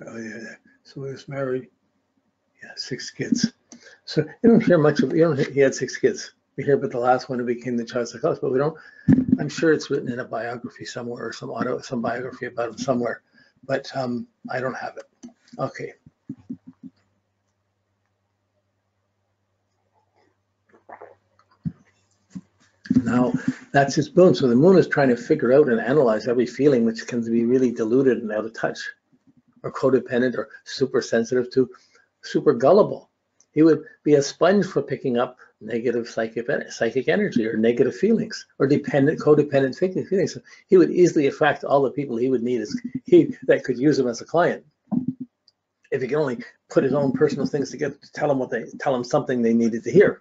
Oh, yeah. So he was married. Yeah, 6 kids. So you don't hear much of, he had 6 kids. We hear about the last one who became the child psychologist, but we don't, I'm sure it's written in a biography somewhere or some biography about him somewhere, but I don't have it. Okay. Now that's his moon. So the moon is trying to figure out and analyze every feeling, which can be really diluted and out of touch, or codependent, or super sensitive to super gullible. He would be a sponge for picking up negative psychic energy or negative feelings or codependent feelings. So he would easily attract all the people he would need that could use him as a client. If he can only put his own personal things together to tell them something they needed to hear.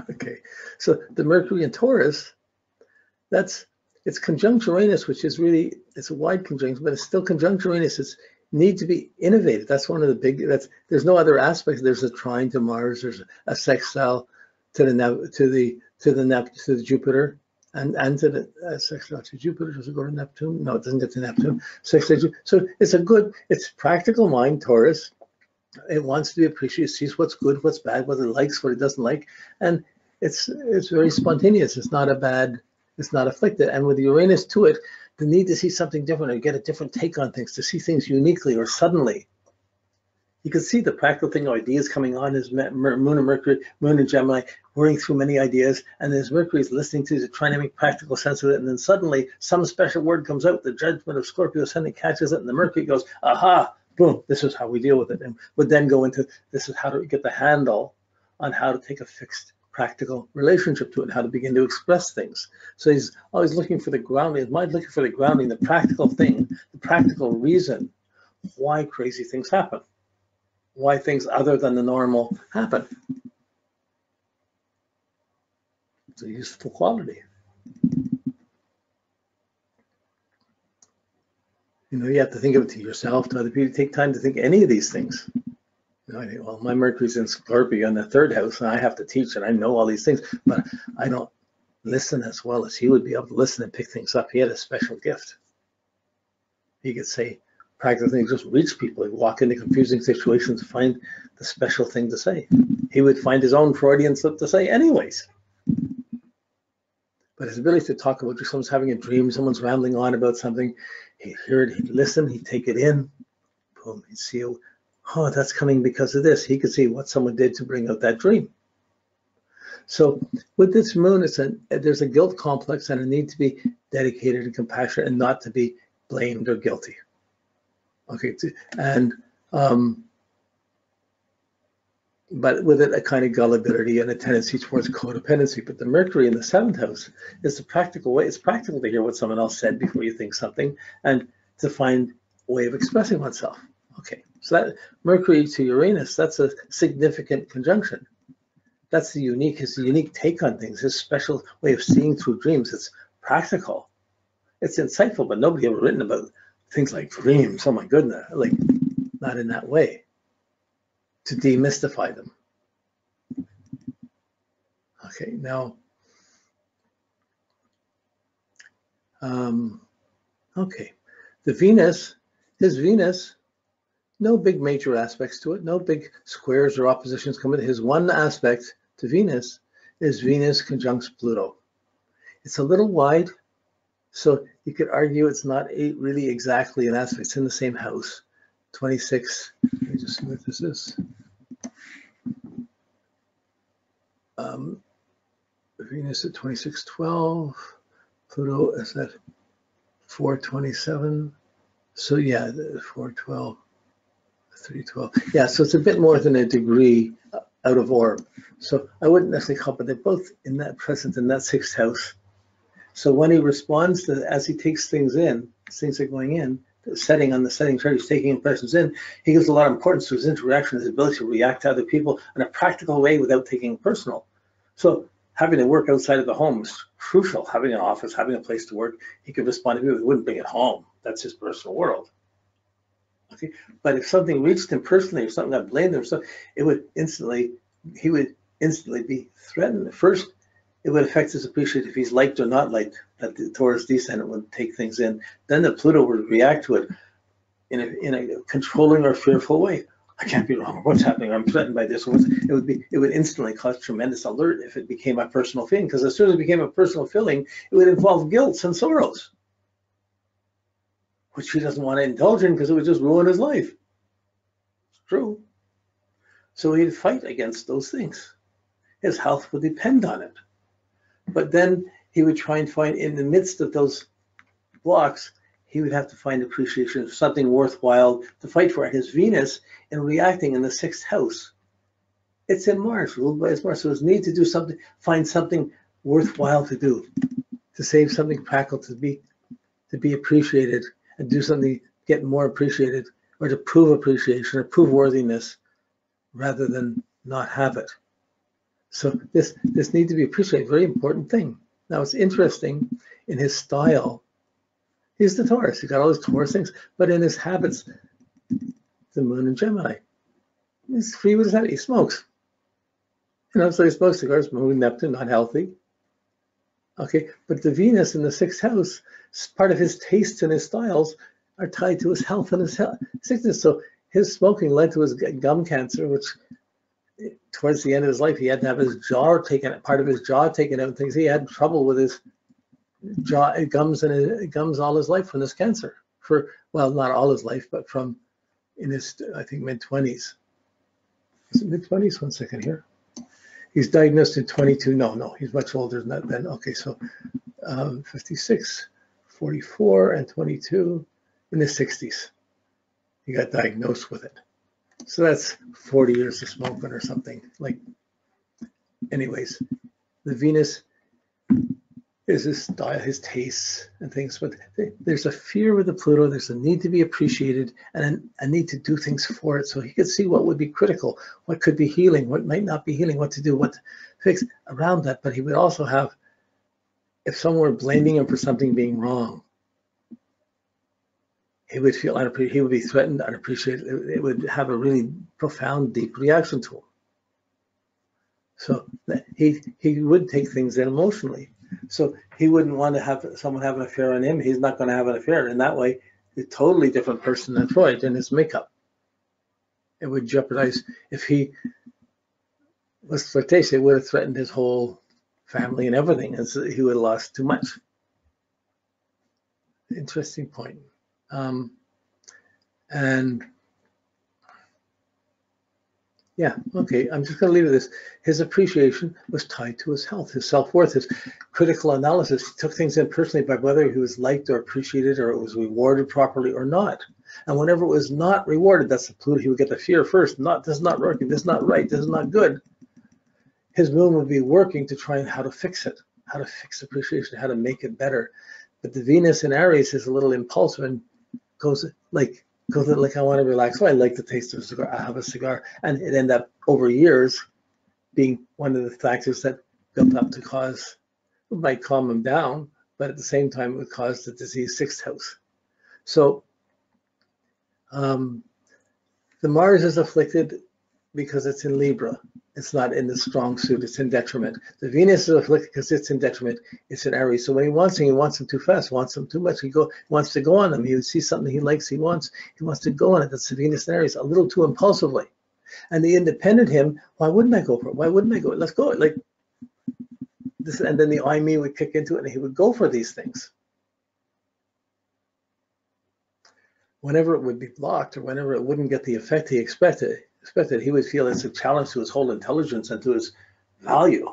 Okay, so the Mercury in Taurus, it's conjunct Uranus, which is really, it's a wide conjunction, but it's still conjunct Uranus. It's need to be innovative. That's one of the big, there's no other aspects. There's a trine to Mars, there's a sextile to the Jupiter, and to the sextile to Jupiter. Does it go to Neptune? No, it doesn't get to Neptune. Sextile, so it's practical mind, Taurus. It wants to be appreciated, sees what's good, what's bad, what it likes, what it doesn't like, and it's very spontaneous. It's not afflicted. And with Uranus to it, the need to see something different or get a different take on things, to see things uniquely or suddenly. You can see the practical thing, ideas coming on, his moon and Mercury, moon and Gemini, whirring through many ideas, and his Mercury is listening to it, trying to make practical sense of it, and then suddenly some special word comes out, the judgment of Scorpio ascendant catches it, and the Mercury goes, aha, boom, this is how we deal with it. And would then go into, this is how to get the handle on how to take a fixed practical relationship to it, how to begin to express things. So he's always looking for the grounding, his mind looking for the grounding, the practical thing, the practical reason why crazy things happen, why things other than the normal happen. It's a useful quality. You have to think of it to yourself, to other people. Take time to think any of these things. I think, well, my Mercury's in Scorpio in the 3rd house, and I have to teach, and I know all these things, but I don't listen as well as he would be able to listen and pick things up. He had a special gift. He could say practical things, just reach people. He'd walk into confusing situations, find the special thing to say. He would find his own Freudian slip to say anyways. But his ability to talk about, someone's having a dream, someone's rambling on about something, he'd hear it, he'd listen, he'd take it in, boom, he'd see, oh, that's coming because of this. He could see what someone did to bring out that dream. So with this moon, there's a guilt complex and a need to be dedicated and compassionate and not to be blamed or guilty. Okay, and but with it a kind of gullibility and a tendency towards codependency. But the Mercury in the 7th house is the practical way. It's practical to hear what someone else said before you think something, and to find a way of expressing oneself. Okay, so that Mercury to Uranus, that's a significant conjunction. That's his unique take on things, his special way of seeing through dreams. It's practical, it's insightful, but nobody ever written about things like dreams. Oh my goodness, like not in that way, to demystify them. Okay, now, okay, the Venus, his Venus, no big major aspects to it, no big squares or oppositions come with it. His one aspect to Venus is Venus conjuncts Pluto. It's a little wide, so you could argue it's not really exactly an aspect. It's in the same house. 26, let me just see what this is. Venus at 2612, Pluto is at 427. So yeah, 412. 312. Yeah, so it's a bit more than a degree out of orb. So I wouldn't necessarily call it, but they're both in that present in that 6th house. So when he responds to, as he takes things in, things are going in, the setting on the setting chart, he's taking impressions in, he gives a lot of importance to his interaction, his ability to react to other people in a practical way without taking it personal. So having to work outside of the home is crucial. Having an office, having a place to work, he could respond to people. He wouldn't bring it home. That's his personal world. Okay, but if something reached him personally, or something that blamed him, so he would instantly be threatened. First, it would affect his appreciation if he's liked or not liked, that the Taurus descendant would take things in. Then the Pluto would react to it in a controlling or fearful way. I can't be wrong. What's happening? I'm threatened by this. It would instantly cause tremendous alert if it became a personal feeling, because as soon as it became a personal feeling, it would involve guilt and sorrows, which he doesn't want to indulge in because it would just ruin his life. It's true. So he'd fight against those things. His health would depend on it. But then he would try and find, in the midst of those blocks, he would have to find appreciation of something worthwhile to fight for. His Venus in reacting in the 6th house. It's in Mars, ruled by his Mars. So his need to do something, find something worthwhile to do, to save something practical, to be appreciated, and do something, get more appreciated, or to prove appreciation or prove worthiness rather than not have it. So this need to be appreciated, very important thing. Now it's interesting in his style. He's the Taurus. He's got all his Taurus things, but in his habits, the Moon in Gemini. He's free with his habit. He smokes. So he smokes cigars. Moon, Neptune, not healthy. Okay, but the Venus in the 6th house, part of his tastes and his styles are tied to his health and his sickness. So his smoking led to his gum cancer, which towards the end of his life, he had to have his jaw taken, part of his jaw taken out and things. He had trouble with his jaw, gums all his life from this cancer. Well, not all his life, but from in his, I think, mid-20s. Is it mid-20s? One second here. He's diagnosed in 22. No, he's much older than that then. Okay, so 56, 44, and 22 in the 60s. He got diagnosed with it. So that's 40 years of smoking or something. Anyways, the Venus is his style, his tastes and things, but there's a fear with the Pluto. There's a need to be appreciated and a need to do things for it. So he could see what would be critical, what could be healing, what might not be healing, what to do, what to fix around that. But he would also have, if someone were blaming him for something being wrong, he would feel unappreciated. He would be threatened, unappreciated. It would have a really profound, deep reaction to him. So he would take things in emotionally. So he wouldn't want to have someone have an affair on him. He's not going to have an affair. In that way, a totally different person than Freud in his makeup. It would jeopardize, if he was flirtatious, it would have threatened his whole family and everything, and so he would have lost too much. Interesting point. And yeah, okay, I'm just going to leave it this. His appreciation was tied to his health, his self-worth, his critical analysis. He took things in personally by whether he was liked or appreciated or it was rewarded properly or not. And whenever it was not rewarded, that's the Pluto, he would get the fear first. This is not working, this is not right, this is not good. His moon would be working to try and how to fix it, how to fix appreciation, how to make it better. But the Venus in Aries is a little impulsive and goes like, I want to relax. So I like the taste of a cigar. I have a cigar. And it ended up over years being one of the factors that built up to cause, it might calm him down, but at the same time, it would cause the disease 6th house. So the Mars is afflicted because it's in Libra. It's not in the strong suit, it's in detriment. The Venus is afflicted because it's in detriment, it's in Aries. So when he wants them too fast, wants them too much, he wants to go on them. He would see something he likes, he wants to go on it. That's the Venus in Aries, a little too impulsively. And the independent him, why wouldn't I go for it? Why wouldn't I go? Let's go. Like this, and then the I me would kick into it and he would go for these things. Whenever it would be blocked or whenever it wouldn't get the effect he expected, he would feel it's a challenge to his whole intelligence and to his value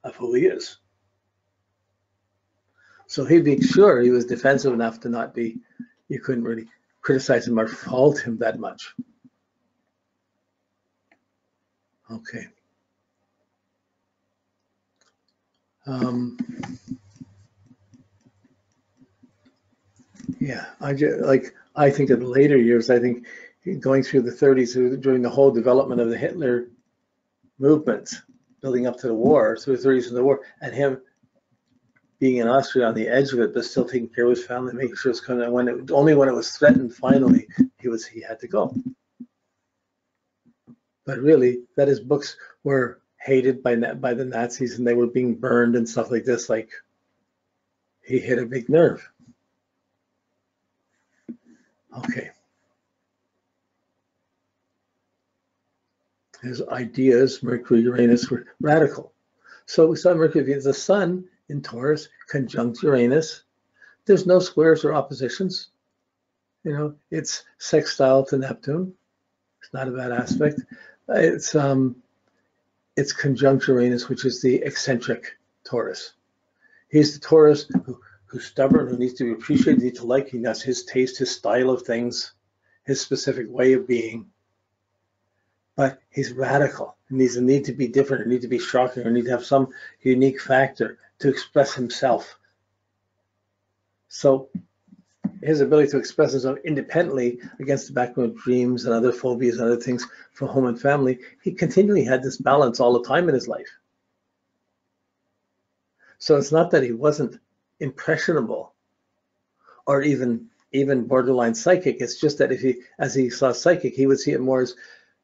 of who he is. So he'd be sure he was defensive enough to not be, you couldn't really criticize him or fault him that much. Okay. Yeah, I think in the later years, I think going through the 30s, during the whole development of the Hitler movement, building up to the war, through the 30s and the war, and him being in Austria on the edge of it, but still taking care of his family, making sure it's coming. Only when it was threatened, finally, he had to go. But really, that his books were hated by the Nazis and they were being burned and stuff like this. Like, he hit a big nerve. Okay. His ideas, Mercury, Uranus, were radical. So we saw Mercury, the Sun in Taurus, conjunct Uranus. There's no squares or oppositions. You know, it's sextile to Neptune. It's not a bad aspect. It's conjunct Uranus, which is the eccentric Taurus. He's the Taurus who's stubborn, who needs to be appreciated, needs to like. He has his taste, his style of things, his specific way of being. But he's radical. He needs a need to be different, or need to be shocking, or need to have some unique factor to express himself. So his ability to express himself independently against the background of dreams and other phobias and other things from home and family, he continually had this balance all the time in his life. So it's not that he wasn't impressionable or even borderline psychic. It's just that as he saw psychic, he would see it more as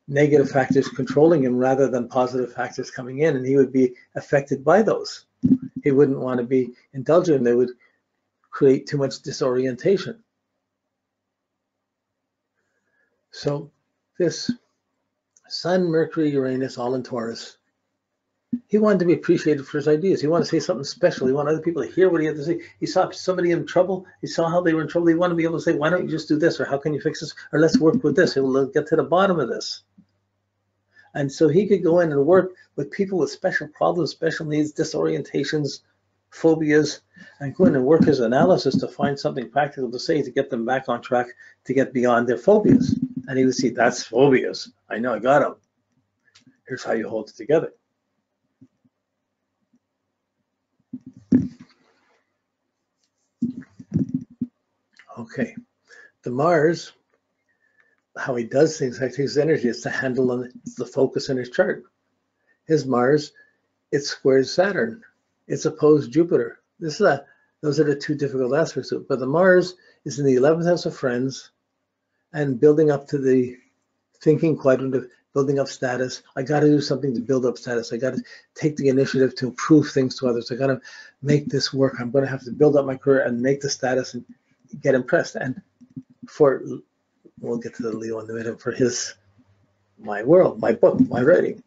negative factors controlling him rather than positive factors coming in, and he would be affected by those. He wouldn't want to be indulgent. They would create too much disorientation. So this Sun, Mercury, Uranus, all in Taurus, he wanted to be appreciated for his ideas. He wanted to say something special. He wanted other people to hear what he had to say. He saw somebody in trouble. He saw how they were in trouble. He wanted to be able to say, why don't you just do this? Or how can you fix this? Or let's work with this. We'll get to the bottom of this. And so he could go in and work with people with special problems, special needs, disorientations, phobias, and go in and work his analysis to find something practical to say to get them back on track, to get beyond their phobias. And he would see, that's phobias. I know, I got them. Here's how you hold it together. Okay, the Mars, how he does things, like his energy is to handle the focus in his chart. His Mars, it squares Saturn. It's opposed Jupiter. Those are the two difficult aspects of it. But the Mars is in the 11th house of friends and building up to the thinking quadrant of building up status. I got to do something to build up status. I got to take the initiative to improve things to others. I got to make this work. I'm going to have to build up my career and make the status and get impressed. And we'll get to the Leo in a minute, for my world, my book, my writing.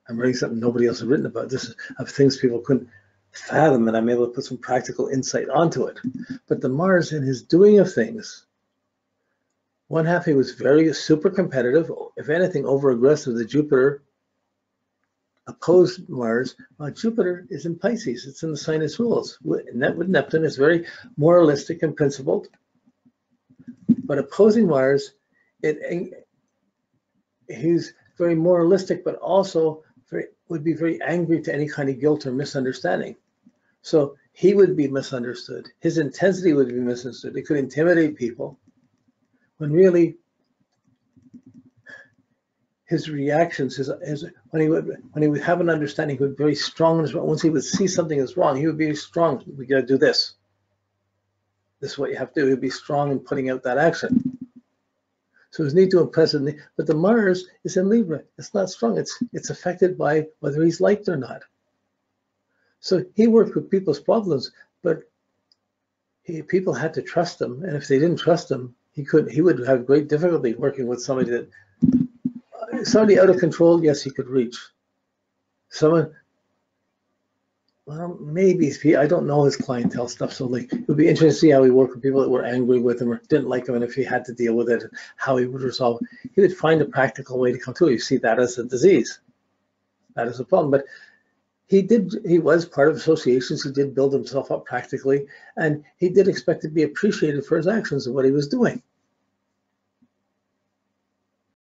I'm writing something nobody else has written about. This is of things people couldn't fathom, and I'm able to put some practical insight onto it. But the Mars, in his doing of things, one half he was very super competitive, if anything over aggressive. The Jupiter opposed Mars. Well, Jupiter is in Pisces. It's in the sign it rules. With Neptune, it's very moralistic and principled. But opposing Mars, he's very moralistic, but also would be very angry to any kind of guilt or misunderstanding. So he would be misunderstood. His intensity would be misunderstood. It could intimidate people, when really his reactions, when he would have an understanding, he would be very strong. Once he would see something is wrong, he would be strong. We got to do this. This is what you have to do. He'd be strong in putting out that action. So his need to impress him. But the Mars is in Libra. It's not strong. It's affected by whether he's liked or not. So he worked with people's problems, but people had to trust him. And if they didn't trust him, he would have great difficulty working with somebody out of control. Yes, he could reach someone. Well, maybe I don't know his clientele stuff, so it would be interesting to see how he worked with people that were angry with him or didn't like him, and if he had to deal with it, how he would resolve it. He would find a practical way to come to it. You see that as a disease, that is a problem. But he was part of associations. He did build himself up practically, and he did expect to be appreciated for his actions and what he was doing.